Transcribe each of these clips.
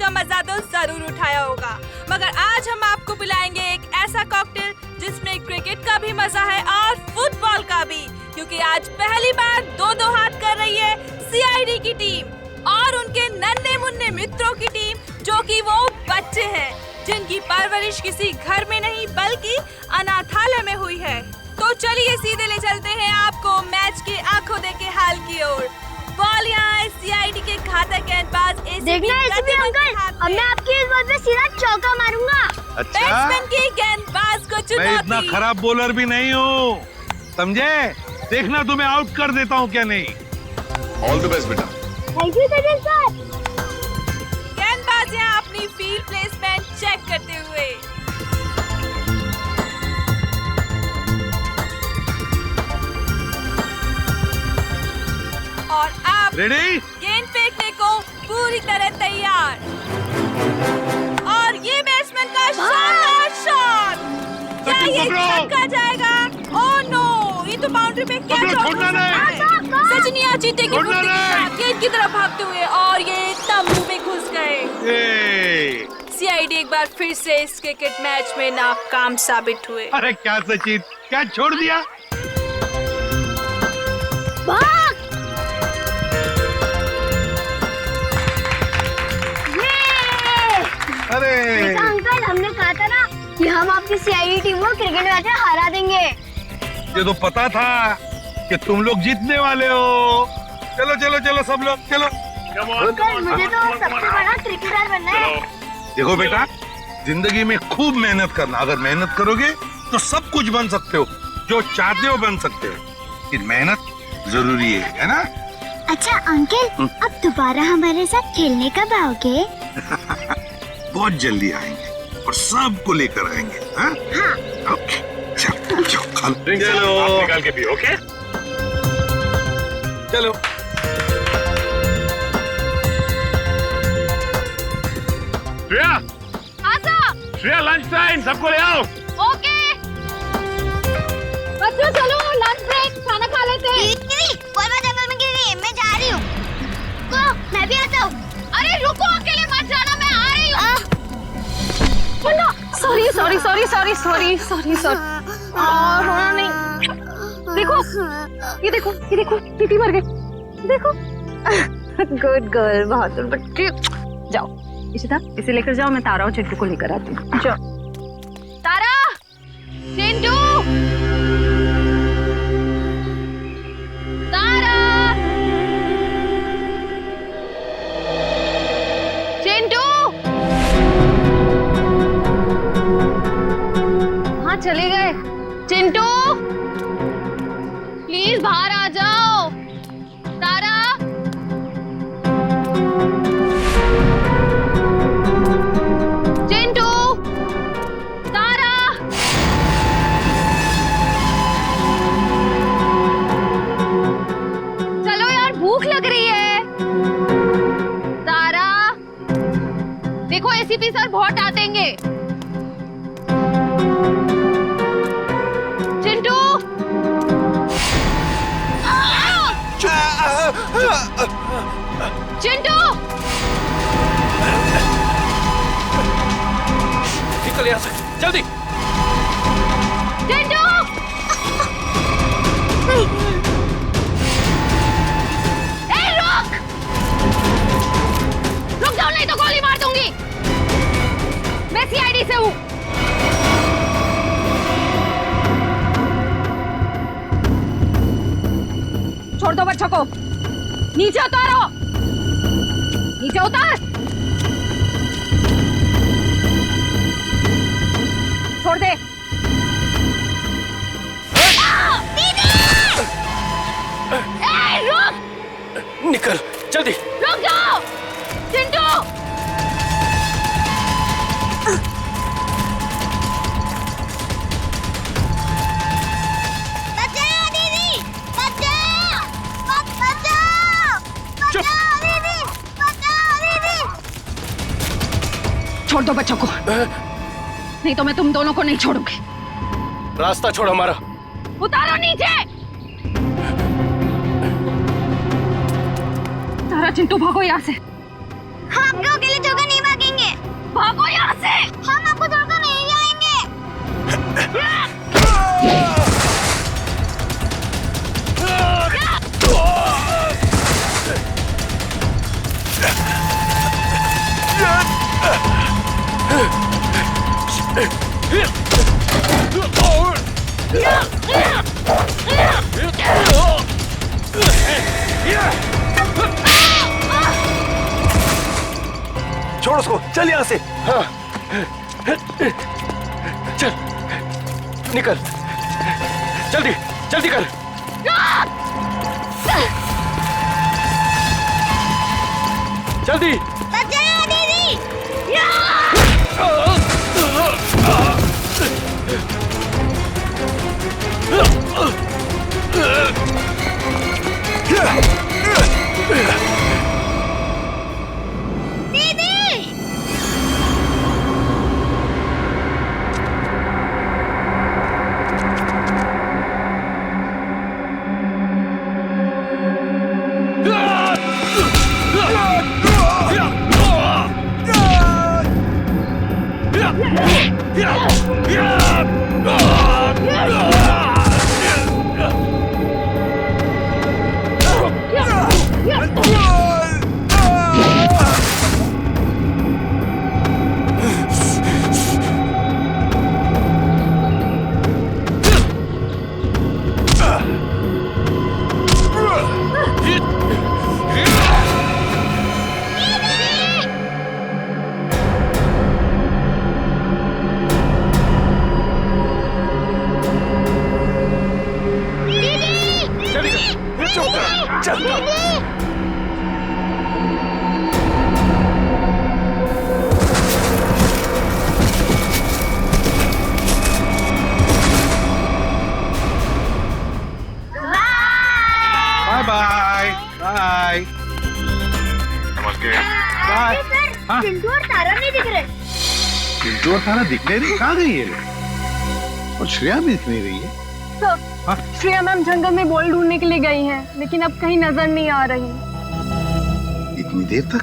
का मजा तो जरूर उठाया होगा, मगर आज हम आपको पिलाएंगे एक ऐसा कॉकटेल जिसमें क्रिकेट का भी मजा है और फुटबॉल का भी, क्योंकि आज पहली बार दो हाथ कर रही है सीआईडी की टीम और उनके नन्हे मुन्ने मित्रों की टीम, जो कि वो बच्चे हैं जिनकी परवरिश किसी घर में नहीं बल्कि अनाथालय में हुई है। तो चलिए सीधे ले चलते हैं आपको मैच के आंखों देखे हाल की ओर। बॉल यहाँ है सीआईडी के घातक गेंदबाज देखना एसीपी अंकल, अब मैं आपकी इस बॉल पे सीधा चौका मारूंगा। अच्छा? बैट्समैन की गेंदबाज को चुनौती। मैं इतना खराब बॉलर भी नहीं हूँ, समझे? देखना तुम्हें आउट कर देता हूँ क्या नहीं। ऑल द बेस्ट बेटा। Thank you Sachin sir. गेंदबाज यहाँ अपनी फील्ड प्लेसमेंट चेक करते हुए। और आप रेडी? गेंद फेंकने को पूरी तरह तैयार। और ये बैट्समैन का शानदार शॉट, क्या ये छक्का जाएगा? ओह नो, ये तो बाउंड्री पे क्या छोड़ना नहीं। सचिन यहाँ चीते की फुर्ती के साथ गेंद की तरफ भागते हुए और ये तंबू में घुस गए। सीआईडी एक बार फिर से इस क्रिकेट मैच में नाकाम साबित हुए। अरे क्या सचिन, क्या छोड़ दिया? अरे अंकल, हमने कहा था ना कि हम आपकी सीआईडी टीम को क्रिकेट मैच में हरा देंगे। ये तो पता था कि तुम लोग जीतने वाले हो। चलो चलो चलो सब लोग चलो। अंकल, मुझे तो सबसे बड़ा क्रिकेटर बनना है। देखो बेटा, जिंदगी में खूब मेहनत करना। अगर मेहनत करोगे तो सब कुछ बन सकते हो, जो चाहते हो बन सकते हो, लेकिन मेहनत जरूरी है ना? अच्छा अंकल, अब दोबारा हमारे साथ खेलने कब आओगे? बहुत जल्दी आएंगे और सबको लेकर आएंगे। हाँ? ओके, चलो खा लो। आप निकाल के पियो, ओके? चलो। श्रेया, श्रेया लंच टाइम, सबको ले आओ। ओके बच्चों, चलो लंच ब्रेक, खाना खा लेते हैं। मैं जा रही हूँ। मैं भी आता हूँ। अरे रुको, अकेले मत जाना, मैं आ रही हूँ। Sorry sorry sorry sorry sorry sorry sorry. रोना नहीं। देखो टीटी मर गई। देखो गुड गर्ल, बहादुर बच्चे। जाओ इशिता, इसे लेकर जाओ, मैं तारा और चिंटू को लेकर आती हूँ। जाओ तारा, चिंटू, तारा, चिंटू। हाँ चले गए। चिंटू प्लीज बाहर आ जाओ। तारा, चिंटू, तारा। चलो यार, भूख लग रही है। तारा, देखो एसीपी सर बहुत डांटेंगे। चिंटू, चिंटू, निकल यहाँ से, जल्दी। चिंटू, रुक जाओ, नहीं तो गोली मार दूंगी। मैं सीआईडी से हूँ। छोड़ दो बच्चों को, नीचे उतारो, नीचे उतार। छोड़ दे। रुक, निकल, जल्दी। रुक जाओ चिंटू। बचाओ दीदी, बचाओ, चुप। बचाओ दीदी, बचाओ दीदी। छोड़ दो बच्चों को, नहीं तो मैं तुम दोनों को नहीं छोड़ूंगी। रास्ता छोड़ हमारा। उतारो नीचे। तारा, चिंटू भागो यहाँ से। हम आपके अकेले जगह नहीं भागेंगे। छोड़ उसको, चल यहाँ से। हाँ। चल, निकल, जल्दी, जल्दी कर। जल्दी। चिंटू और तारा नहीं दिख रहे। चिंटू और तारा दिख नहीं रही, कहाँ गई है? और श्रेया भी दिख नहीं रही है। सर, श्रेया मैम जंगल में बॉल ढूंढने के लिए गई हैं, लेकिन अब कहीं नजर नहीं आ रही। इतनी देर तक?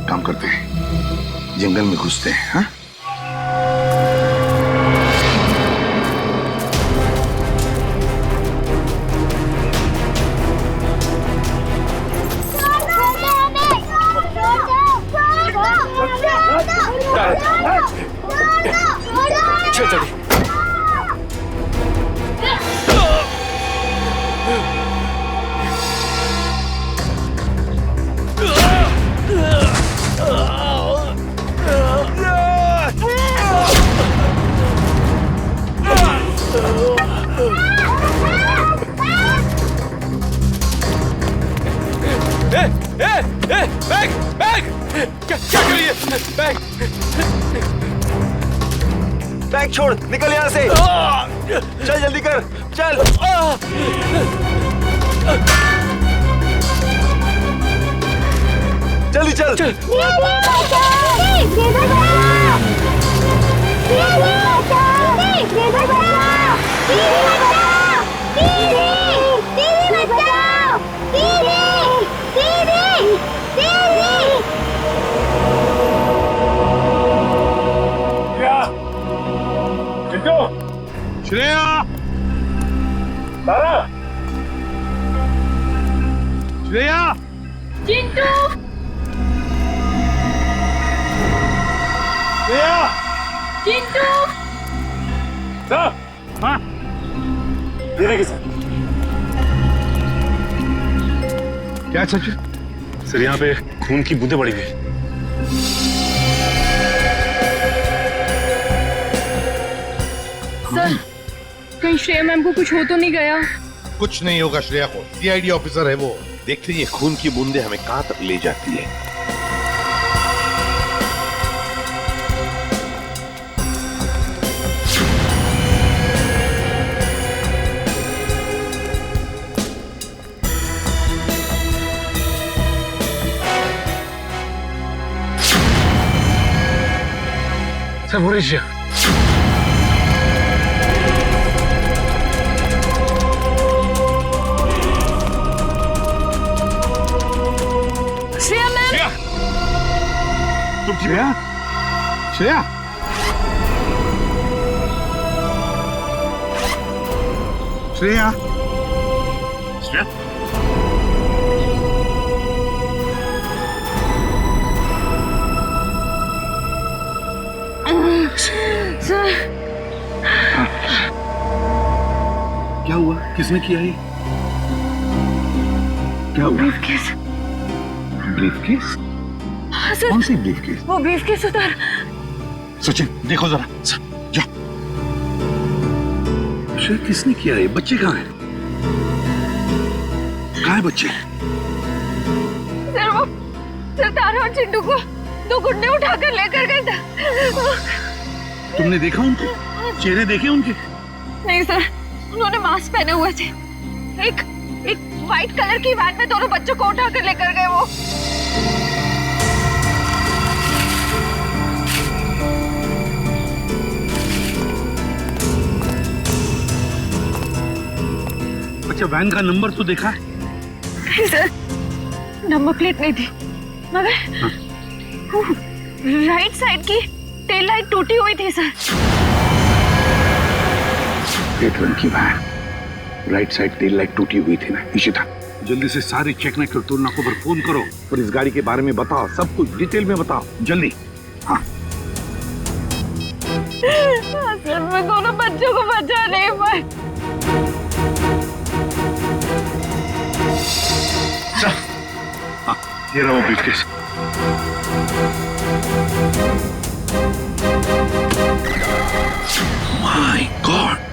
काम करते हैं, जंगल में घुसते हैं। हाँ? चल चल। बैग बैग क्या कर रही है? बैग बैग छोड़, निकल यहाँ से। चल जल्दी कर, चल। जल्दी चल, चल। श्रेया, तारा, श्रेया, चिंटू, श्रेया, चिंटू, सर, हाँ, देने के सर। क्या चाचू? सर यहाँ पे खून की बूंदें पड़ी हुई। सर, कहीं श्रेया मैम को कुछ हो तो नहीं गया? कुछ नहीं होगा श्रेया को, सीआईडी ऑफिसर है वो। देखते ये खून की बूंदें हमें कहां तक ले जाती है। सर वो रही श्रेया मैम, तुम श्रेया, श्रेया, श्रेया, श्रेया, सर क्या हुआ? किसने किया ये? क्या हुआ? ब्रीफकेस। ब्रीफकेस? हाँ सर, कौन सी ब्रीफकेस? वो ब्रीफकेस उधर। सचिन देखो जरा, जाओ। शायद किसने किया है? बच्चे कहाँ हैं? कहाँ है बच्चे? सर तारा और चिंटू को दो गुंडे उठाकर लेकर गए थे। तुमने देखा उनके चेहरे? देखे उनके? नहीं सर, उन्होंने मास्क पहने हुए थे। एक व्हाइट कलर की वैन में दोनों बच्चों को उठाकर लेकर गए वो। अच्छा, वैन का नंबर तो देखा है? नहीं सर, नंबर प्लेट नहीं थी, मगर राइट साइड की टेल लाइट टूटी हुई थी सर। रेड रंग की van, right side tail light टूटी हुई थी ना। इशिता, जल्दी से सारे चेकमेट और तुलना को पर फोन करो और इस गाड़ी के बारे में बताओ, सब कुछ डिटेल में बताओ जल्दी। हाँ सर, मैं दोनों बच्चों को बचा नहीं पाई। हाँ, ये रहा वो briefcase. My God,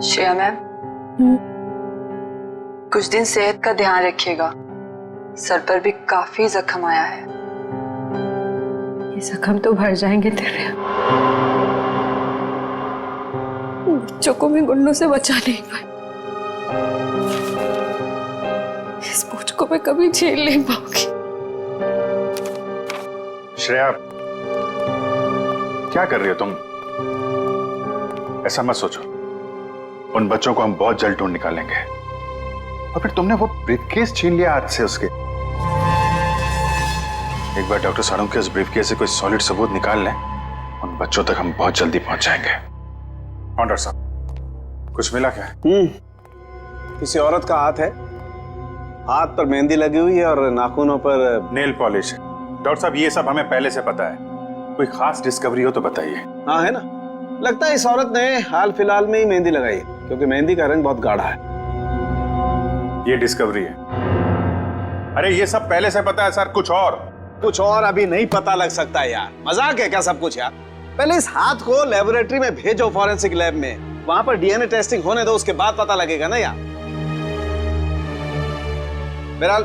Shreya ma'am, कुछ दिन सेहत का ध्यान रखिएगा। सर पर भी काफी जख्म आया है। ये जख्म तो भर जाएंगे तेरे। बच्चों को भी गुंडों से बचा नहीं पाई। इस बोझ को मैं कभी झेल नहीं पाऊंगी। श्रेया, क्या कर रही हो तुम? ऐसा मत सोचो, उन बच्चों को हम बहुत जल्द ढूंढ निकालेंगे। और फिर तुमने वो ब्रीफकेस छीन लिया हाथ से उसके। एक बार डॉक्टर साड़ू के उस ब्रीफकेस से कोई सॉलिड सबूत निकाल लें, उन बच्चों तक हम बहुत जल्दी पहुंच जाएंगे। डॉक्टर साहब, कुछ मिला क्या? किसी औरत का हाथ है, हाथ पर मेहंदी लगी हुई है और नाखूनों पर नेल पॉलिश है। डॉक्टर साहब, ये सब हमें पहले से पता है, कोई खास डिस्कवरी हो तो बताइए। हाँ है ना, लगता है इस औरत ने हाल फिलहाल में ही मेहंदी लगाई है, क्योंकि मेहंदी का रंग बहुत गाढ़ा है। ये डिस्कवरी है? अरे ये सब पहले से पता है सर। कुछ और अभी नहीं पता लग सकता यार, मजाक है क्या सब कुछ यार? पहले इस हाथ को लेबोरेटरी में भेजो, फॉरेंसिक लैब में, वहां पर डीएनए टेस्टिंग होने दो, उसके बाद पता लगेगा ना यार। बहरहाल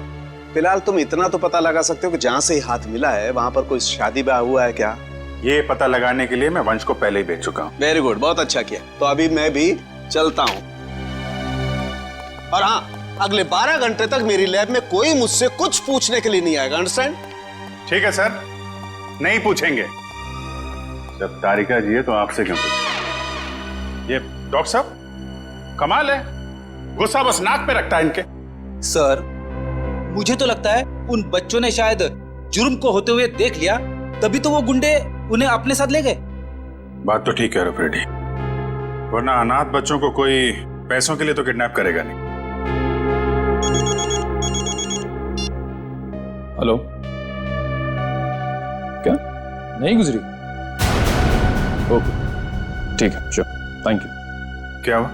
फिलहाल तुम इतना तो पता लगा सकते हो कि जहां से हाथ मिला है वहां पर कोई शादी ब्याह हुआ है क्या? ये पता लगाने के लिए मैं वंश को पहले ही भेज चुका हूँ। वेरी गुड, बहुत अच्छा किया। तो अभी मैं भी चलता हूँ। और हाँ, अगले 12 घंटे तक मेरी लैब में कोई मुझसे कुछ पूछने के लिए नहीं आएगा, अंडरस्टैंड? ठीक है सर, नहीं पूछेंगे। जब तारिका जी है तो आपसे क्यों पूछें? ये डॉक्टर साहब कमाल है, गुस्सा बस नाक पे रखता है इनके। सर, मुझे तो लगता है उन बच्चों ने शायद जुर्म को होते हुए देख लिया, तभी तो वो गुंडे उन्हें अपने साथ ले गए। बात तो ठीक है फ्रेडी, वरना अनाथ बच्चों को कोई पैसों के लिए तो किडनैप करेगा नहीं। हेलो, क्या नहीं गुजरी? ओके, ठीक है, श्योर, थैंक यू। क्या हुआ?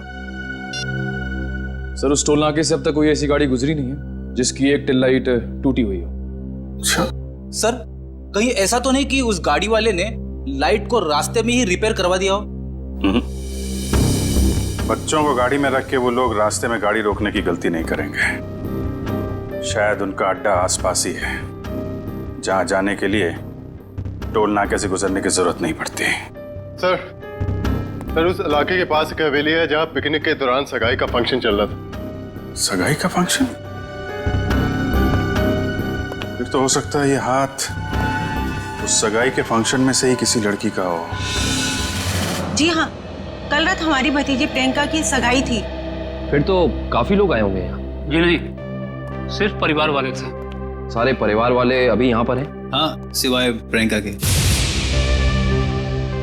सर, उस टोल नाके से अब तक कोई ऐसी गाड़ी गुजरी नहीं है जिसकी एक टेल लाइट टूटी हुई हो। अच्छा सर, कहीं ऐसा तो नहीं कि उस गाड़ी वाले ने लाइट को रास्ते में ही रिपेयर करवा दिया हो? बच्चों को गाड़ी में रख के वो लोग रास्ते में गाड़ी रोकने की गलती नहीं करेंगे। शायद उनका अड्डा आसपास ही है, जहां जाने के लिए टोल नाके से गुजरने की जरूरत नहीं पड़ती। सर उस इलाके के पास एक हवेली है जहां पिकनिक के दौरान सगाई का फंक्शन चल रहा था। सगाई का फंक्शन? फिर तो हो सकता है ये हाथ उस सगाई के फंक्शन में से ही किसी लड़की का हो। जी हाँ, कल रात हमारी भतीजी प्रियंका की सगाई थी। फिर तो काफी लोग आए होंगे यहाँ। जी नहीं, सिर्फ परिवार वाले थे। सारे परिवार वाले अभी यहाँ पर हैं? हाँ, सिवाय प्रियंका के।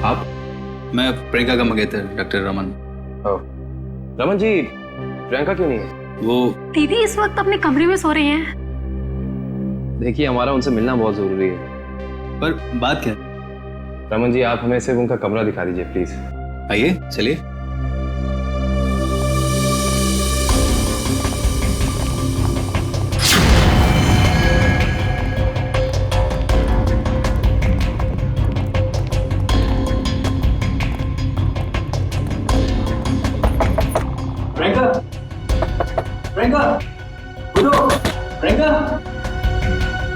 आप? मैं प्रियंका का मंगेतर डॉक्टर रमन। रमन जी, प्रियंका क्यों नहीं है? वो दीदी इस वक्त अपने कमरे में सो रही हैं। देखिए, हमारा उनसे मिलना बहुत जरूरी है। पर बात क्या? रमन जी, आप हमें सिर्फ उनका कमरा दिखा दीजिए प्लीज। आइए, चलिए। प्रियंका, प्रियंका, उठो, प्रियंका।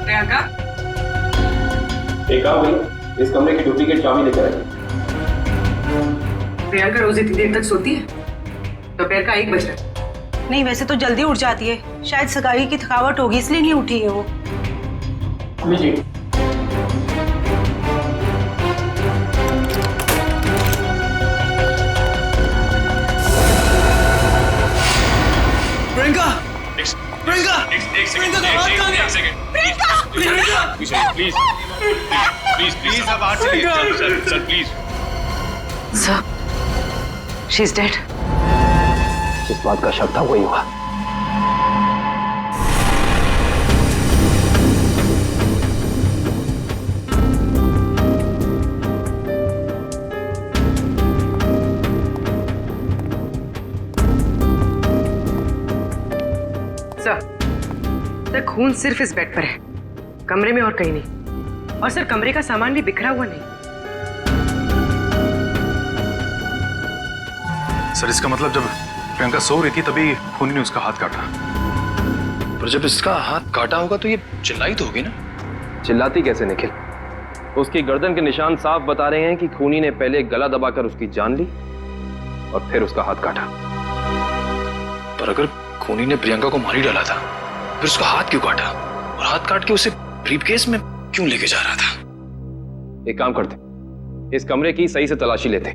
प्रियंका, एक काम भाई, इस कमरे की डुप्लीकेट चाबी लेकर आइए। प्रियंका रोज इतनी देर तक सोती है? दोपहर का 1 बज रहा। नहीं, वैसे तो जल्दी उठ जाती है। शायद सगाई की थकावट होगी इसलिए नहीं उठी है वो। लीजिए। प्रियंका, प्रियंका, प्रियंका का हाथ कहाँ गया? प्लीज प्लीज प्लीज आप बाहर चलिए। Sir please. Sir, she is dead. जिस बात का शक था वही हुआ। सर, खून सिर्फ इस बेड पर है, कमरे में और कहीं नहीं। और सर, कमरे का सामान भी बिखरा हुआ नहीं। सर, इसका मतलब जब प्रियंका सो रही थी तभी खूनी ने उसका हाथ काटा। पर जब इसका हाथ काटा होगा तो ये चिल्लाई तो होगी ना? चिल्लाती कैसे निखिल? उसकी गर्दन के निशान साफ बता रहे हैं कि खूनी ने पहले गला दबाकर उसकी जान ली और फिर उसका हाथ काटा। पर अगर खूनी ने प्रियंका को मार ही डाला था, फिर उसका हाथ क्यों काटा? और हाथ काट के उसे ब्रीफकेस में क्यों लेके जा रहा था? एक काम करते, इस कमरे की सही से तलाशी लेते।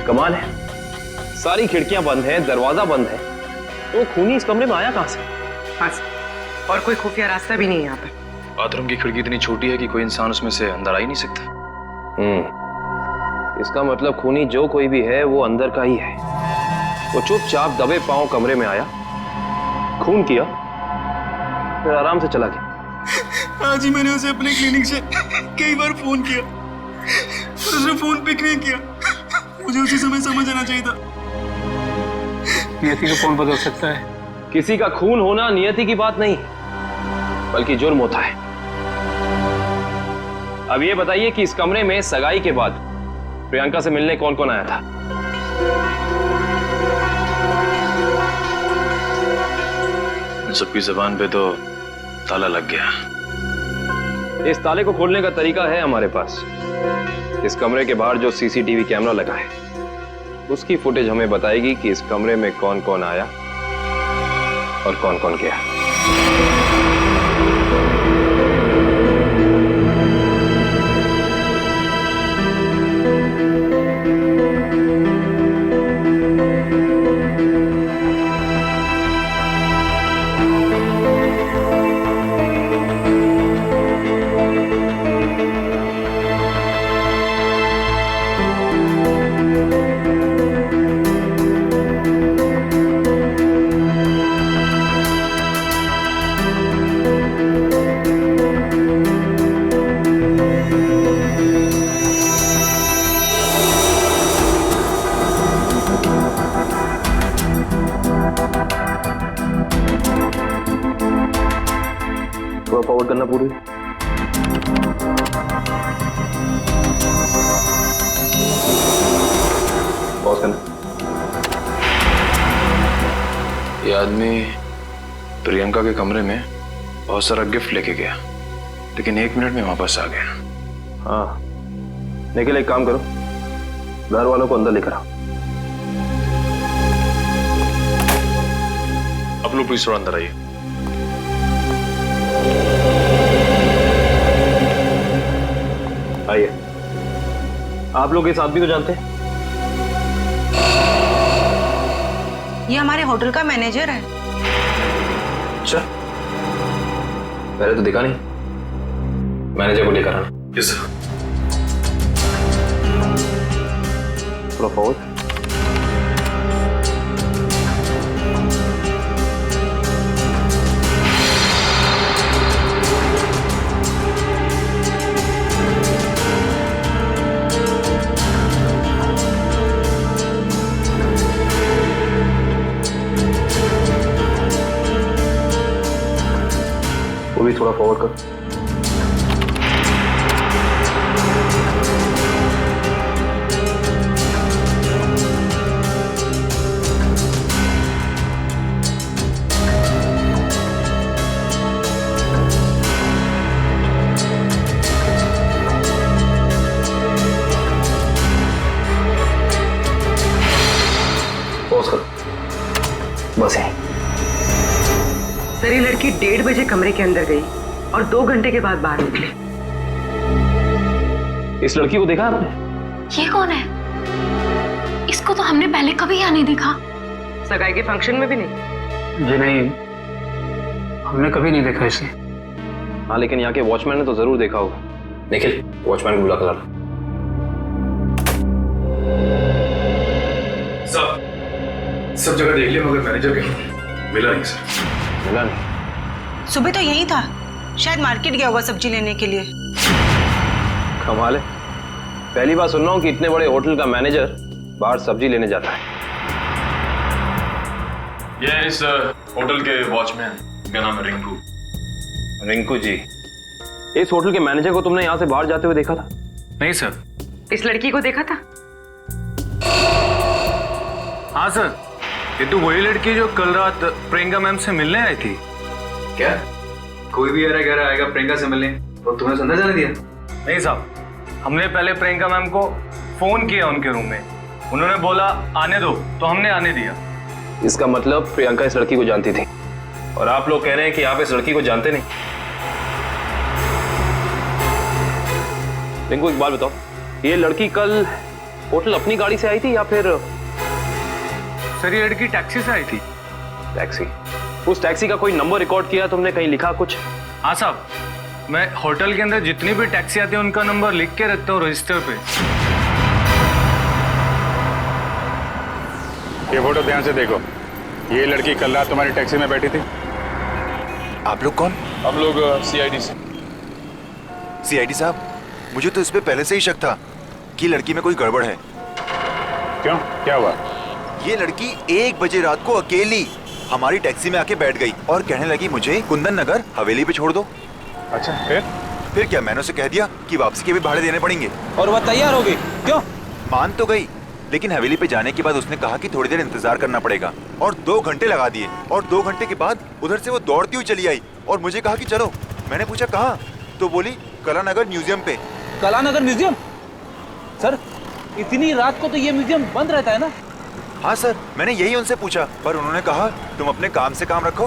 कमाल है, सारी खिड़कियां बंद हैं, दरवाजा बंद है, तो खूनी इस कमरे में आया कहां से? और कोई खुफिया रास्ता भी नहीं है यहाँ पर। बाथरूम की खिड़की इतनी छोटी है कि कोई इंसान उसमें से अंदर आ ही नहीं सकता। इसका मतलब खूनी जो कोई भी है वो अंदर का ही है। वो चुपचाप दबे पांव कमरे में आया, खून किया, फिर आराम से चला गया। आज ही मैंने उसे अपने क्लिनिक से कई बार फोन किया, पर उसने फोन पिक नहीं किया। मुझे उसी समय समझ आना चाहिए था। नियति को कौन बदल सकता है? किसी का खून होना नियति की बात नहीं, बल्कि जुर्म होता है। अब ये बताइए कि इस कमरे में सगाई के बाद प्रियंका से मिलने कौन कौन आया था? सबकी जबान पे तो ताला लग गया। इस ताले को खोलने का तरीका है हमारे पास। इस कमरे के बाहर जो सीसीटीवी कैमरा लगा है, उसकी फुटेज हमें बताएगी कि इस कमरे में कौन कौन आया और कौन कौन गया। फॉरवर्ड करना पूरी। पॉज करना। ये आदमी प्रियंका के कमरे में बहुत सारा गिफ्ट लेके गया, लेकिन 1 मिनट में वापस आ गया। हाँ निखिल, एक काम करो, घर वालों को अंदर लेकर आओ। अब लोग प्लीज थोड़ा अंदर आइए। आइए। आप लोग इस आदमी को जानते हैं? ये हमारे होटल का मैनेजर है। अच्छा, पहले तो दिखा नहीं। मैनेजर को लेकर आना। Yes sir. थोड़ा फॉरवर्ड। वो भी थोड़ा फॉरवर्ड कर। पॉज कर। बस है। सर, ये लड़की 1:30 बजे कमरे के अंदर गई और 2 घंटे के बाद बाहर निकली। इस लड़की को देखा आपने? ये कौन है? इसको तो हमने पहले कभी यहाँ नहीं देखा। सगाई के फंक्शन में भी नहीं? जी नहीं, हमने कभी नहीं देखा इसे। हाँ, लेकिन यहाँ के वॉचमैन ने तो जरूर देखा होगा। निखिल, वॉचमैन को बुला कर लाना। सब जगह देख लिया मगर मैनेजर के मिला नहीं सर। मिला नहीं? सुबह तो यही था, शायद मार्केट गया होगा सब्जी लेने के लिए। कमाल है, पहली बार सुन रहा हूँ कि इतने बड़े होटल का मैनेजर बाहर सब्जी लेने जाता है। ये इस होटल के वॉचमैन, क्या नाम है? रिंकू। रिंकू जी, इस होटल के मैनेजर को तुमने यहाँ से बाहर जाते हुए देखा था? नहीं सर। इस लड़की को देखा था? हाँ सर, ये तो वही लड़की जो कल रात प्रियंका मैम से मिलने आई थी। क्या कोई भी अरे गहरा आएगा प्रियंका से मिलने और तुमने अंदर जाने दिया? नहीं साहब, हमने पहले प्रियंका मैम को फोन किया उनके रूम में, उन्होंने बोला आने दो, तो हमने आने दिया। इसका मतलब प्रियंका इस लड़की को जानती थी और आप लोग कह रहे हैं कि आप इस लड़की को जानते नहीं। रिंकू, एक बात बताओ, ये लड़की कल होटल अपनी गाड़ी से आई थी या फिर? सर, ये लड़की टैक्सी से आई थी। टैक्सी? उस टैक्सी का कोई नंबर रिकॉर्ड किया तुमने, कहीं लिखा कुछ? हाँ साहब, मैं होटल के अंदर जितनी भी टैक्सी आती है उनका नंबर लिख के रखता हूँ रजिस्टर पे। ये फोटो ध्यान से देखो, ये लड़की कल रात तुम्हारी टैक्सी में बैठी थी। आप लोग कौन? हम लोग सीआईडी से। सीआईडी साहब, मुझे तो इस पे पहले से ही शक था कि लड़की में कोई गड़बड़ है। क्यों, क्या हुआ? ये लड़की 1 बजे रात को अकेली हमारी टैक्सी में आके बैठ गई और कहने लगी मुझे कुंदन नगर हवेली पे छोड़ दो। अच्छा, फिर क्या, मैंने उसे कह दिया कि वापसी के भी भाड़े देने पड़ेंगे और वह तैयार हो गई। क्यों? मान तो गई, लेकिन हवेली पे जाने के बाद उसने कहा कि थोड़ी देर इंतजार करना पड़ेगा और 2 घंटे लगा दिए और 2 घंटे के बाद उधर से वो दौड़ती हुई चली आई और मुझे कहा कि चलो। मैंने पूछा कहाँ, तो बोली कलानगर म्यूजियम पे। कलानगर म्यूजियम? सर, इतनी रात को तो ये म्यूजियम बंद रहता है ना? हाँ सर, मैंने यही उनसे पूछा, पर उन्होंने कहा तुम अपने काम से काम रखो।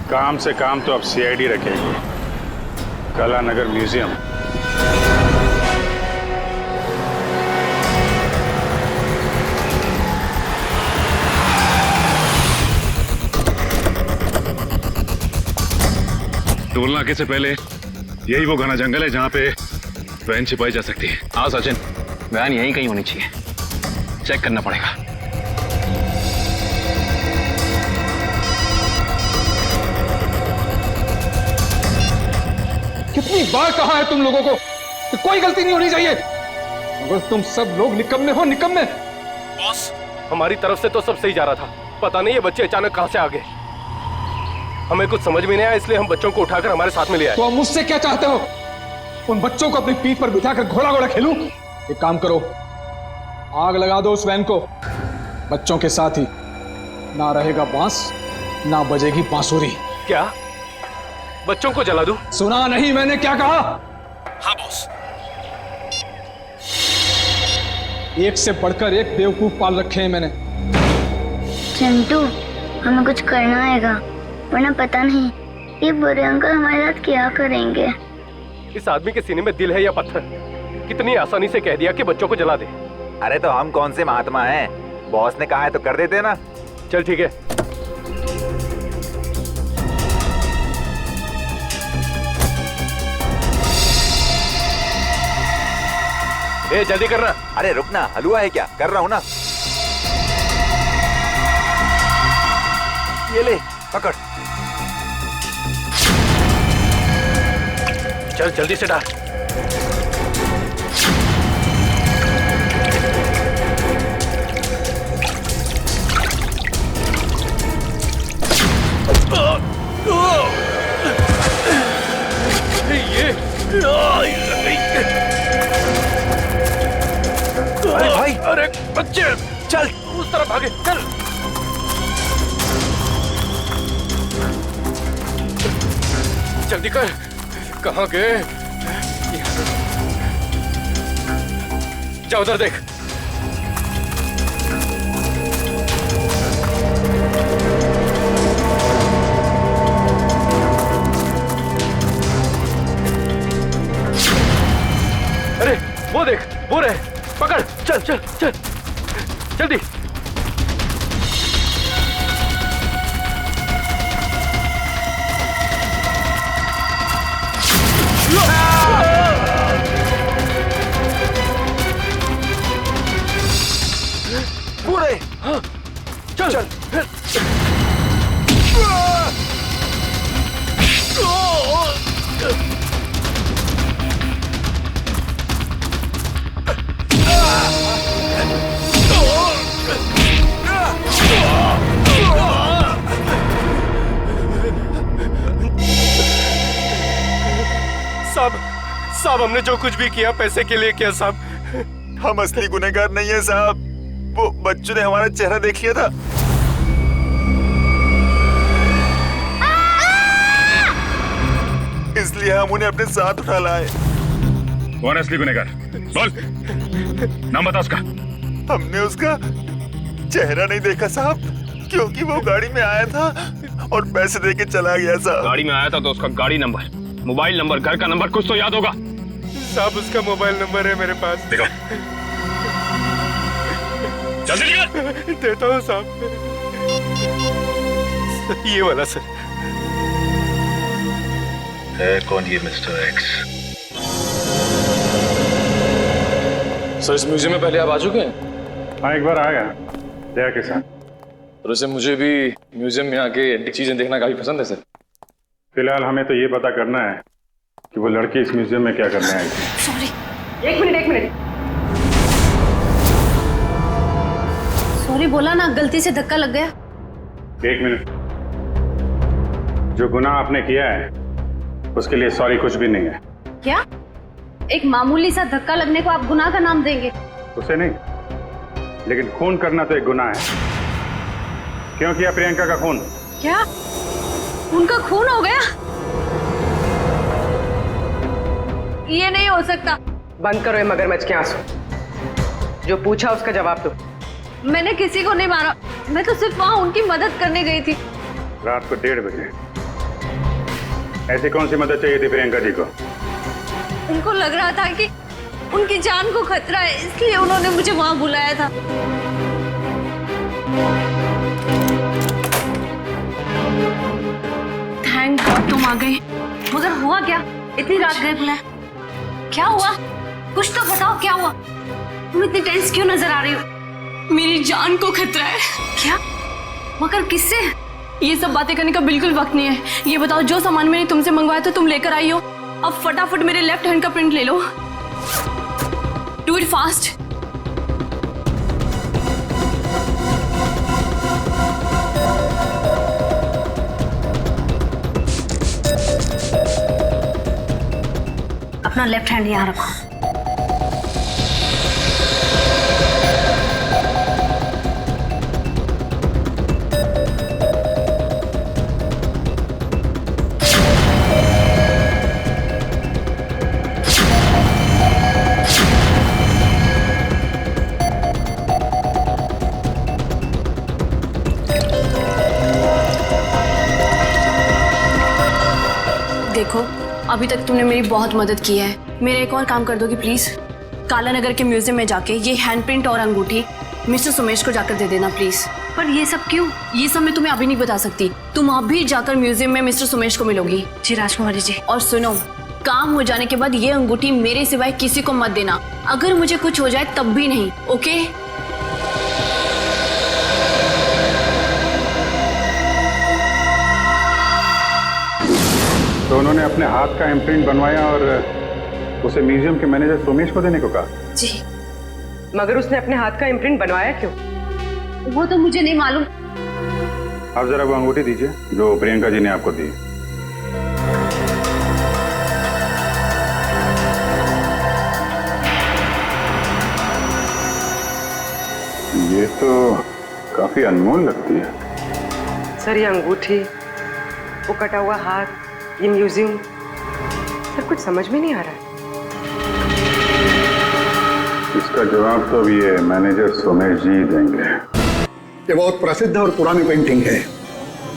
काम से काम तो अब सीआईडी रखेगी। कलानगर म्यूजियम? टोल नाके से पहले यही वो घना जंगल है जहाँ पे वैन छिपाई जा सकती है। हाँ सचिन, वैन यहीं कहीं होनी चाहिए, चेक करना पड़ेगा। कितनी बार कहा है तुम लोगों को कि कोई गलती नहीं होनी चाहिए, मगर तुम सब लोग निकम्मे हो, निकम्मे। बॉस, हमारी तरफ से तो सब सही जा रहा था, पता नहीं ये बच्चे अचानक कहां से आ गए। हमें कुछ समझ में नहीं आया, इसलिए हम बच्चों को उठाकर हमारे साथ में ले आए। तो मुझसे क्या चाहते हो? उन बच्चों को अपनी पीठ पर बिठाकर घोड़ा घोड़ा खेलूं? एक काम करो, आग लगा दो उस वैन को बच्चों के साथ ही ना रहेगा बांस ना बजेगी बांसुरी। क्या बच्चों को जला दूं? सुना नहीं मैंने क्या कहा? हाँ बॉस। एक से बढ़कर एक बेवकूफ पाल रखे हैं मैंने। चिंटू, हमें कुछ करना आएगा, वरना पता नहीं ये बुरे अंकल हमारे साथ क्या करेंगे। इस आदमी के सीने में दिल है या पत्थर? कितनी आसानी से कह दिया कि बच्चों को जला दे। अरे तो हम कौन से महात्मा हैं? बॉस ने कहा है तो कर देते ना। चल ठीक है। ए जल्दी करना। अरे रुकना, हलवा है क्या? कर रहा हूँ ना। ये ले पकड़। चल जल्दी से डाल। अरे भाई, अरे बच्चे चल उस तरफ भागे, चल। जल्दी कर। कहाँ गए? जा उधर देख। अरे वो देख, वो रहे। पकड़, चल चल चल जल्दी। पूरे हाँ, चल चल। साहब हमने जो कुछ भी किया पैसे के लिए किया साहब। हम असली गुनहगार नहीं है साहब। वो बच्चों ने हमारा चेहरा देख लिया था। इसलिए हम उन्हें अपने साथ उठा लाए। कौन है असली गुनहगार? बोल, नाम बता उसका। हमने उसका चेहरा नहीं देखा साहब, क्योंकि वो गाड़ी में आया था और पैसे देके चला गया साहब। गाड़ी में आया था तो उसका गाड़ी नंबर, मोबाइल नंबर, घर का नंबर कुछ तो याद होगा साहब। उसका मोबाइल नंबर है मेरे पास। देखो जल्दी निकल। देता हूँ साहब। ये वाला सर है। कौन ये मिस्टर एक्स? सर इस म्यूजियम में पहले आप आ चुके हैं? हाँ एक बार आया दया के साथ। तो वैसे मुझे भी म्यूजियम में आके एंटीक चीजें देखना काफी पसंद है सर। फिलहाल हमें तो ये पता करना है कि वो लड़की इस म्यूजियम में क्या करने आई थी। सॉरी, एक मिनट। सॉरी बोला ना, गलती से धक्का लग गया। एक मिनट। जो गुनाह आपने किया है उसके लिए सॉरी कुछ भी नहीं है। क्या? एक मामूली सा धक्का लगने को आप गुनाह का नाम देंगे? उसे नहीं, लेकिन खून करना तो एक गुनाह है। क्यों किया प्रियंका का खून? क्या उनका खून हो गया? ये नहीं हो सकता। बंद करो ये मगरमच्छ के आंसू। जो पूछा उसका जवाब दो। मैंने किसी को नहीं मारा, मैं तो सिर्फ वहां उनकी मदद करने गई थी। रात को 1:30 बजे ऐसी कौन सी मदद चाहिए थी प्रियंका जी को? उनको लग रहा था कि उनकी जान को खतरा है, इसलिए उन्होंने मुझे वहां बुलाया था। थैंक गॉड तुम आ गई। मगर हुआ क्या? इतनी रात गए बुलाए, क्या हुआ? कुछ तो बताओ, क्या हुआ? तुम इतनी टेंस क्यों नजर आ रही हो? मेरी जान को खतरा है। क्या? मगर किससे? ये सब बातें करने का बिल्कुल वक्त नहीं है। ये बताओ, जो सामान मैंने तुमसे मंगवाया था तुम लेकर आई हो, अब फटाफट मेरे लेफ्ट हैंड का प्रिंट ले लो। Do it fast. अपना लेफ्ट हैंड यहाँ रखो। अभी तक तुमने मेरी बहुत मदद की है। मेरा एक और काम कर दोगी प्लीज? काला नगर के म्यूजियम में जाके ये हैंडप्रिंट और अंगूठी मिस्टर सुमेश को जाकर दे देना प्लीज। पर ये सब क्यों? ये सब मैं तुम्हें अभी नहीं बता सकती। तुम अभी जाकर म्यूजियम में मिस्टर सुमेश को मिलोगी। जी राजकुमारी जी। और सुनो, काम हो जाने के बाद ये अंगूठी मेरे सिवाय किसी को मत देना। अगर मुझे कुछ हो जाए तब भी नहीं, ओके? तो उन्होंने अपने हाथ का इम्प्रिंट बनवाया और उसे म्यूजियम के मैनेजर सोमेश को देने को कहा? जी। मगर उसने अपने हाथ का इम्प्रिंट बनवाया क्यों? वो तो मुझे नहीं मालूम। आप जरा वो अंगूठी दीजिए जो प्रियंका जी ने आपको दी। ये तो काफी अनमोल लगती है। सर ये अंगूठी, वो कटा हुआ हाथ, ये म्यूजियम, सर कुछ समझ में नहीं आ रहा है। इसका जवाब तो अभी ये मैनेजर सोमेश जी देंगे। ये बहुत प्रसिद्ध और पुरानी पेंटिंग है।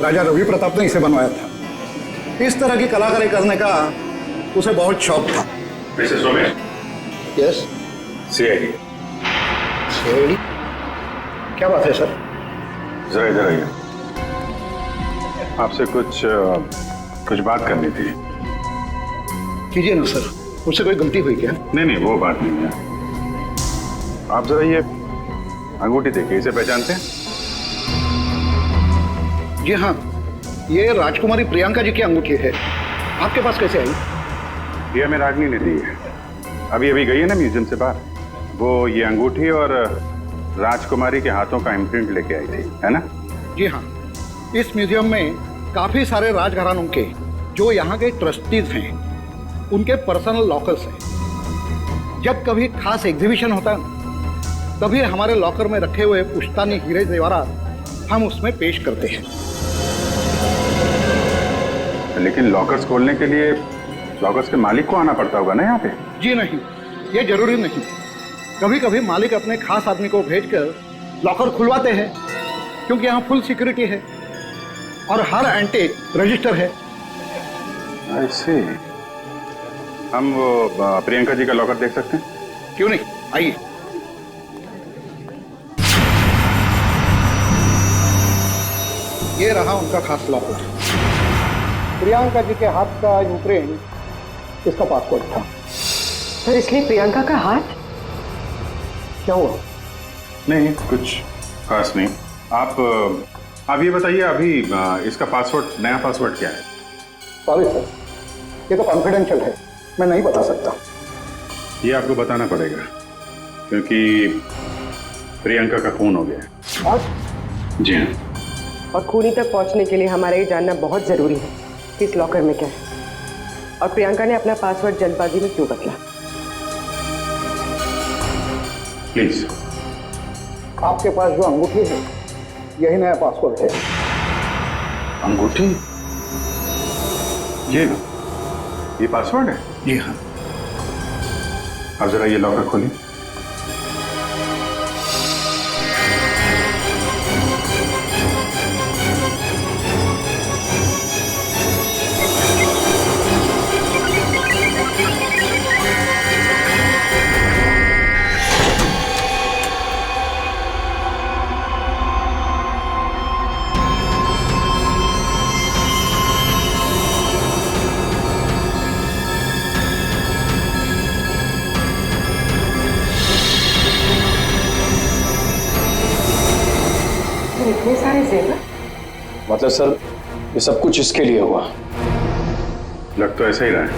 राजा रवि प्रताप ने इसे बनवाया था। इस तरह की कलाकारी करने का उसे बहुत शौक था। Mister Somesh. Yes. CID. CID? क्या बात है सर? जरा इधर आइए, आपसे कुछ बात करनी थी। कीजिए ना सर, मुझसे कोई गलती हुई क्या? नहीं वो बात नहीं है। आप जरा ये अंगूठी देखिए, इसे पहचानते हैं? जी हाँ, ये राजकुमारी प्रियंका जी की अंगूठी है। आपके पास कैसे आई? ये हमें रागनी ने दी है। अभी गई है ना म्यूजियम से बाहर, वो ये अंगूठी और राजकुमारी के हाथों का इम्प्रिंट लेके आई थी, है ना? जी हाँ, इस म्यूजियम में काफी सारे राजघरानों के जो यहाँ के ट्रस्टीज हैं उनके पर्सनल लॉकर्स हैं। जब कभी खास एग्जीबिशन होता है तभी हमारे लॉकर में रखे हुए पुश्तानी हीरे जेवरात हम उसमें पेश करते हैं। लेकिन लॉकर्स खोलने के लिए लॉकर्स के मालिक को आना पड़ता होगा ना यहाँ पे? जी नहीं, ये जरूरी नहीं। कभी कभी मालिक अपने खास आदमी को भेजकर लॉकर खुलवाते हैं, क्योंकि यहाँ फुल सिक्योरिटी है और हर एंटीक रजिस्टर है। ऐसे हम वो प्रियंका जी का लॉकर देख सकते हैं? क्यों नहीं, आइए। ये रहा उनका खास लॉकर। प्रियंका जी के हाथ का इम्प्रिंट इसका पासपोर्ट था। सर इसलिए प्रियंका का हाथ? क्या हुआ? नहीं कुछ खास नहीं। आप ये बताइए, अभी इसका पासवर्ड, नया पासवर्ड क्या है? सॉरी सर, ये तो कॉन्फिडेंशियल है, मैं नहीं बता सकता। ये आपको बताना पड़ेगा क्योंकि प्रियंका का खून हो गया है। और? जी हाँ। और खूनी तक पहुंचने के लिए हमारा ये जानना बहुत जरूरी है कि इस लॉकर में क्या है और प्रियंका ने अपना पासवर्ड जल्दबाजी में क्यों बदला। प्लीज। आपके पास जो अंगूठी है यही नया पासवर्ड है। अंगूठी? ये पासवर्ड है? जी हाँ। आप जरा ये लॉकर खोलिए। इतने सारे जेवर? मतलब सर ये सब कुछ इसके लिए हुआ? लग तो ऐसा ही रहा है।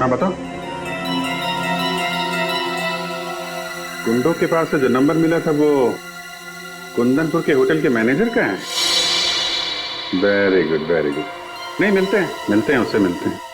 हाँ बताओ। गुंडों के पास से जो नंबर मिला था वो कुंदनपुर के होटल के मैनेजर का है? Very good very good. नहीं, मिलते हैं उससे मिलते हैं।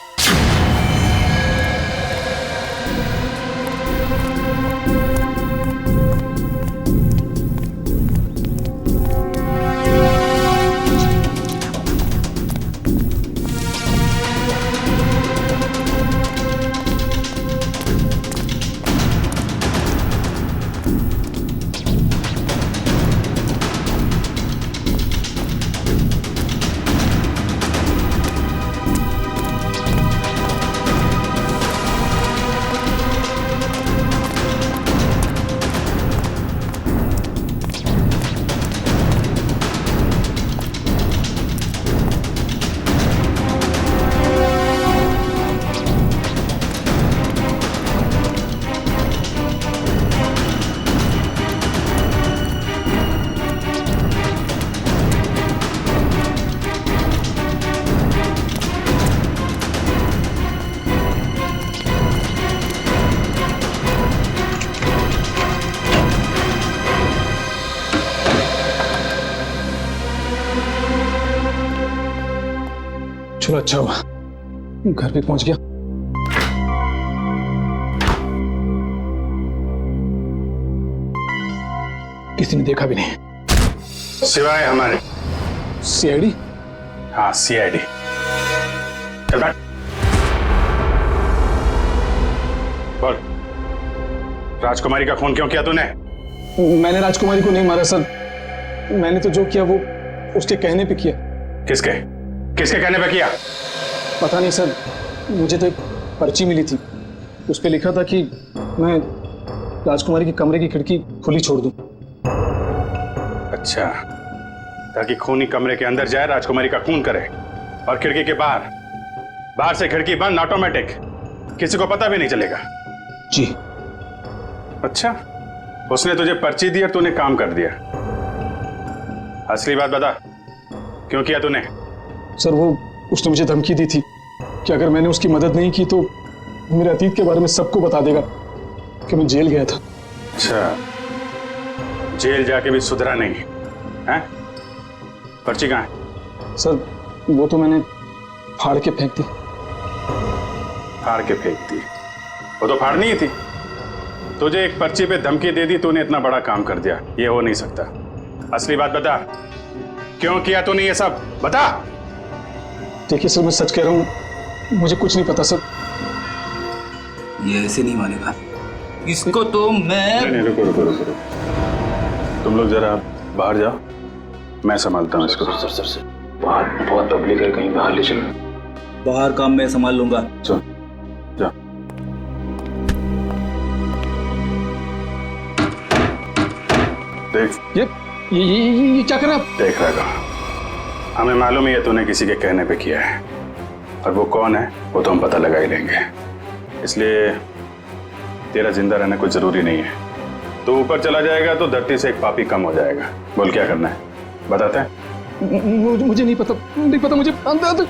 चलो अच्छा हुआ घर भी पहुंच गया। किसी ने देखा भी नहीं सिवाय हमारे सीआईडी। हाँ सीआईडी। चल बैठ। बोल, राजकुमारी का खून क्यों किया तूने? मैंने राजकुमारी को नहीं मारा सर, मैंने तो जो किया वो उसके कहने पे किया। किसके किसके कहने पे किया? पता नहीं सर, मुझे तो एक पर्ची मिली थी, उस पे लिखा था कि मैं राजकुमारी के कमरे की खिड़की खुली छोड़ दूं। अच्छा, ताकि खूनी कमरे के अंदर जाए, राजकुमारी का खून करे और खिड़की के बाहर से खिड़की बंद ऑटोमेटिक, किसी को पता भी नहीं चलेगा। जी। अच्छा, उसने तुझे पर्ची दी और तूने काम कर दिया। असली बात बता, क्यों किया तूने? सर वो उसने मुझे धमकी दी थी कि अगर मैंने उसकी मदद नहीं की तो मेरे अतीत के बारे में सबको बता देगा कि मैं जेल गया था। अच्छा, जेल जाके भी सुधरा नहीं है? पर्ची कहाँ है? सर वो तो मैंने फाड़ के फेंक दी। फाड़ के फेंक दी? वो तो फाड़नी ही थी। तुझे एक पर्ची पे धमकी दे दी, तूने इतना बड़ा काम कर दिया, ये हो नहीं सकता। असली बात बता, क्यों किया तूने ये सब? बता। देखिए सर, मैं सच कह रहा हूँ, मुझे कुछ नहीं पता सर। ये ऐसे नहीं मानेगा इसको तो मैं। नहीं, रुको रुको रुको, तुम लोग जरा बाहर जाओ, मैं संभालता हूँ इसको। सर बाहर बहुत पब्लिक है, कहीं बाहर ले चलो। बाहर काम मैं संभाल लूंगा। चल जा। देख ये क्या कर रहा है? देख रहा, हमें मालूम ही है तूने किसी के कहने पे किया है, और वो कौन है वो तो हम पता लगा ही लेंगे। इसलिए तेरा जिंदा रहना कुछ जरूरी नहीं है। तो ऊपर चला जाएगा तो धरती से एक पापी कम हो जाएगा। बोल क्या करना है, बताते हैं? मुझे नहीं पता मुझे बता दो।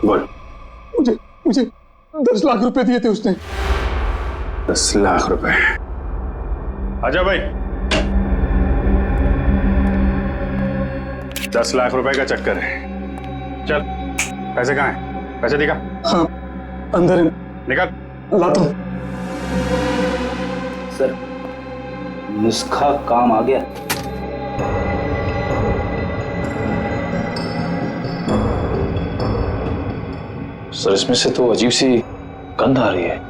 बोल। मुझे 10 लाख रुपए दिए थे उसने। 10 लाख रुपए? आजा भाई। 10 लाख रुपए का चक्कर है। चल, पैसे कहाँ हैं? पैसे दिखा। हाँ अंदर है। निकाल। लाता हूं। सर नुस्खा काम आ गया। सर इसमें से तो अजीब सी गंध आ रही है,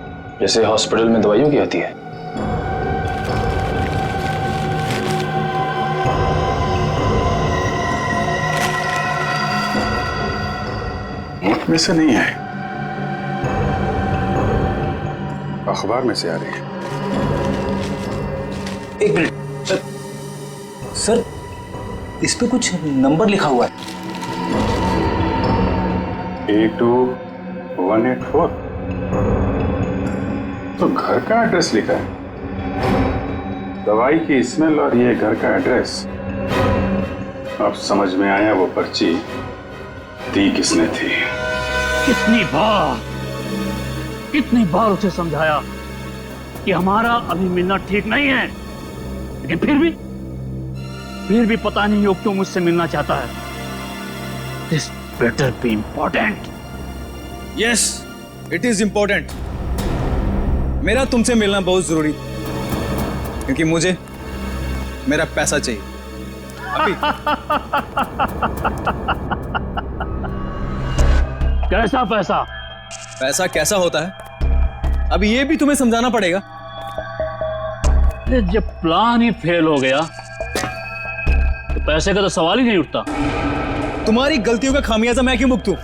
जैसे हॉस्पिटल में दवाइयों की आती है। मुख में से नहीं है, अखबार में से आ रही है। एक मिनट सर, इस पे कुछ नंबर लिखा हुआ है। 82184। तो घर का एड्रेस लिखा है, दवाई की स्मेल और ये घर का एड्रेस। अब समझ में आया वो पर्ची दी किसने थी। कितनी बार उसे समझाया कि हमारा अभी मिलना ठीक नहीं है, लेकिन फिर भी पता नहीं वो क्यों मुझसे मिलना चाहता है। This better be important. Yes it is important. मेरा तुमसे मिलना बहुत जरूरी, क्योंकि मुझे मेरा पैसा चाहिए अभी। कैसा पैसा? पैसा कैसा होता है अभी ये भी तुम्हें समझाना पड़ेगा। जब प्लान ही फेल हो गया तो पैसे का तो सवाल ही नहीं उठता। तुम्हारी गलतियों का खामियाजा मैं क्यों भुगतूं?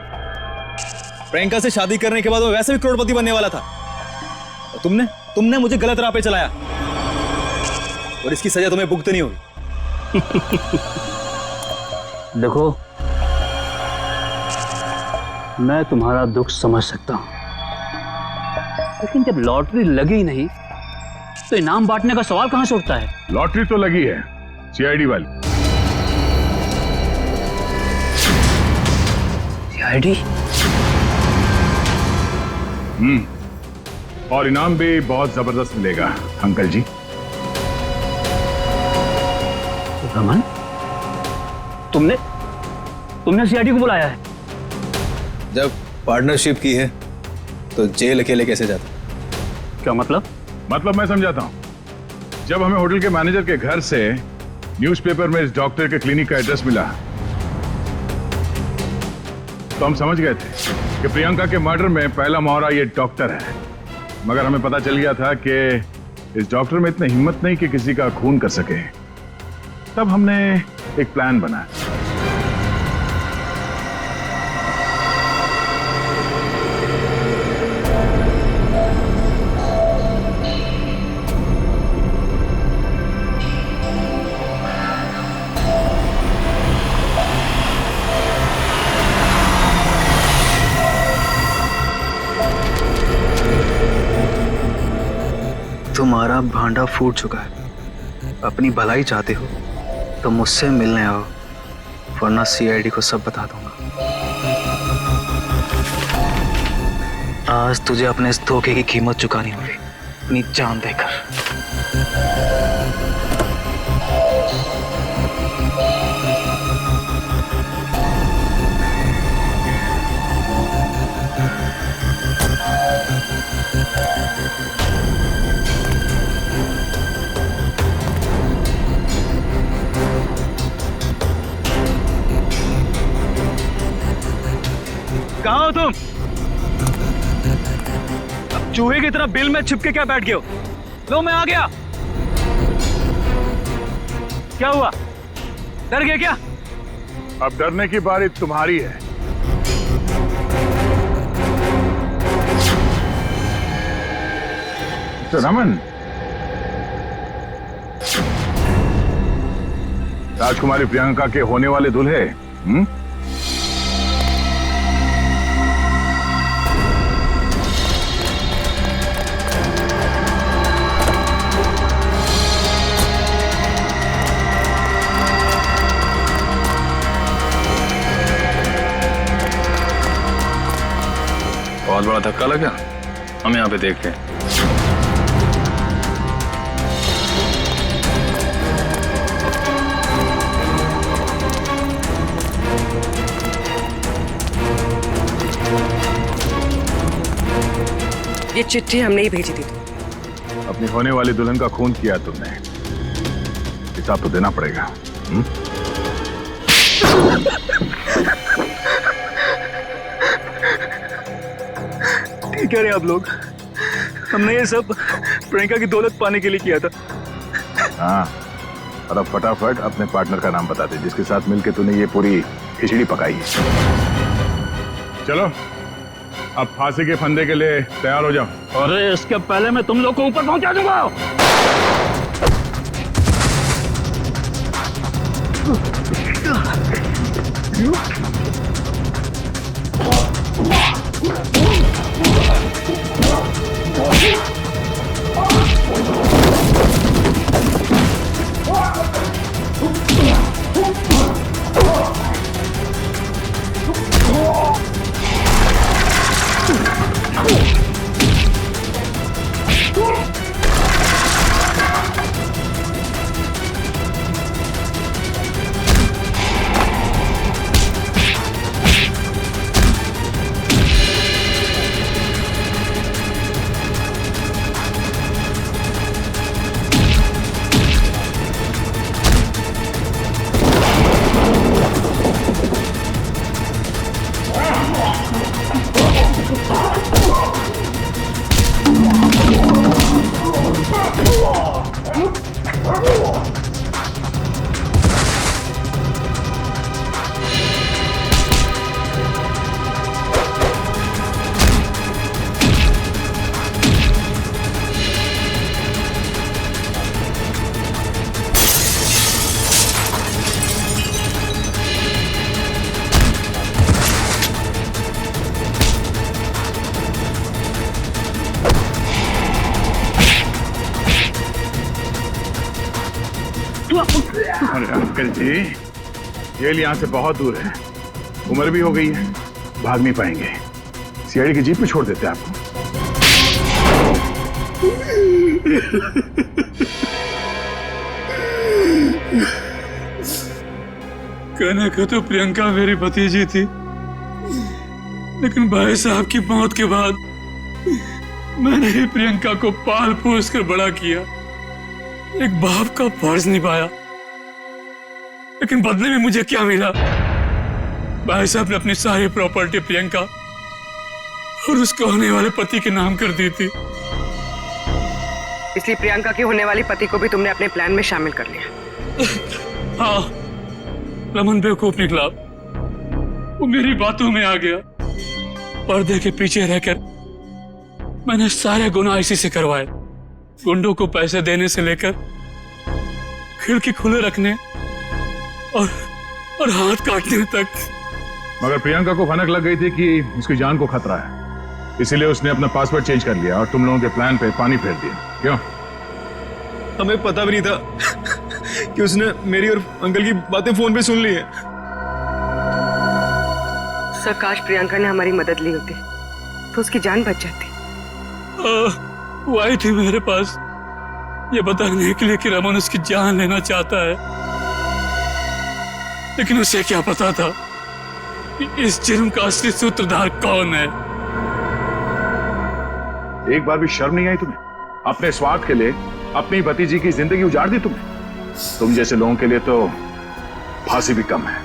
प्रियंका से शादी करने के बाद वो वैसे भी करोड़पति बनने वाला था, और तुमने मुझे गलत राह पे चलाया, और इसकी सजा तुम्हें भुगतनी होगी। देखो, मैं तुम्हारा दुख समझ सकता हूं, लेकिन जब लॉटरी लगी नहीं तो इनाम बांटने का सवाल कहां से उठता है? लॉटरी तो लगी है, सीआईडी वाली। सीआईडी? और इनाम भी बहुत जबरदस्त मिलेगा अंकल जी। रमन, तुमने सीआईडी को बुलाया है? जब पार्टनरशिप की है तो जेल अकेले कैसे जाता? क्या मतलब? मतलब मैं समझाता हूँ। जब हमें होटल के मैनेजर के घर से न्यूज़पेपर में इस डॉक्टर के क्लिनिक का एड्रेस मिला तो हम समझ गए थे कि प्रियंका के मर्डर में पहला मोहरा ये डॉक्टर है। मगर हमें पता चल गया था कि इस डॉक्टर में इतनी हिम्मत नहीं कि किसी का खून कर सके। तब हमने एक प्लान बनाया। तुम्हारा भांडा फूट चुका है। अपनी भलाई चाहते हो तो मुझसे मिलने आओ, वरना सीआईडी को सब बता दूंगा। आज तुझे अपने इस धोखे की कीमत चुकानी होगी, अपनी जान देकर। कहाँ हो तुम? अब चूहे की तरह बिल में छिपके क्या बैठ गए हो? लो मैं आ गया। क्या हुआ? डर गए क्या? अब डरने की बारी तुम्हारी है। तो रमन, राजकुमारी प्रियंका के होने वाले दूल्हे बहुत बड़ा धक्का लगा। हम यहाँ पे देखते हैं। ये चिट्ठी हमने ही भेजी थी। अपनी होने वाली दुल्हन का खून किया तुमने, हिसाब तो देना पड़ेगा। ठीक कह रहे आप लोग, हमने ये सब प्रियंका की दौलत पाने के लिए किया था। हाँ, और अब फटाफट अपने पार्टनर का नाम बता दे जिसके साथ मिलके तूने ये पूरी खिचड़ी पकाई है। चलो अब फांसी के फंदे के लिए तैयार हो जाओ। अरे इसके पहले मैं तुम लोग को ऊपर पहुंचा दूंगा। अरे अंकल जी, जेल यहाँ से बहुत दूर है, उम्र भी हो गई है, भाग नहीं पाएंगे। सीआईडी की जीप में छोड़ देते हैं आपको। कहने को तो प्रियंका मेरी भतीजी थी, लेकिन भाई साहब की मौत के बाद मैंने ही प्रियंका को पाल पोस कर बड़ा किया, एक बाप का फर्ज निभाया। लेकिन बदले में मुझे क्या मिला? भाई साहब ने अपनी सारी प्रॉपर्टी प्रियंका और उसके होने वाले पति के नाम कर दी थी। इसलिए प्रियंका के होने वाले पति को भी तुमने अपने प्लान में शामिल कर लिया। हाँ, रमन बेवकूफ निकला, वो मेरी बातों में आ गया। पर्दे के पीछे रहकर मैंने सारे गुनाह इसी से करवाए, गुंडों को पैसे देने से लेकर खिड़की खुले रखने और हाथ काटने तक। मगर प्रियंका को भनक लग गई थी कि उसकी जान को खतरा है, इसीलिए उसने अपना पासवर्ड चेंज कर लिया और तुम लोगों के प्लान पे पानी फेर दिया। क्यों? हमें पता भी नहीं था कि उसने मेरी और अंकल की बातें फोन पे सुन ली है। सर, काश प्रियंका ने हमारी मदद ली होती तो उसकी जान बच जाती। वो आई थी मेरे पास ये बताने के लिए कि रमन उसकी जान लेना चाहता है, लेकिन उसे क्या पता था कि इस जुर्म का असली सूत्रधार कौन है। एक बार भी शर्म नहीं आई तुम्हें? अपने स्वार्थ के लिए अपनी भतीजी की जिंदगी उजाड़ दी तुमने। तुम जैसे लोगों के लिए तो फांसी भी कम है।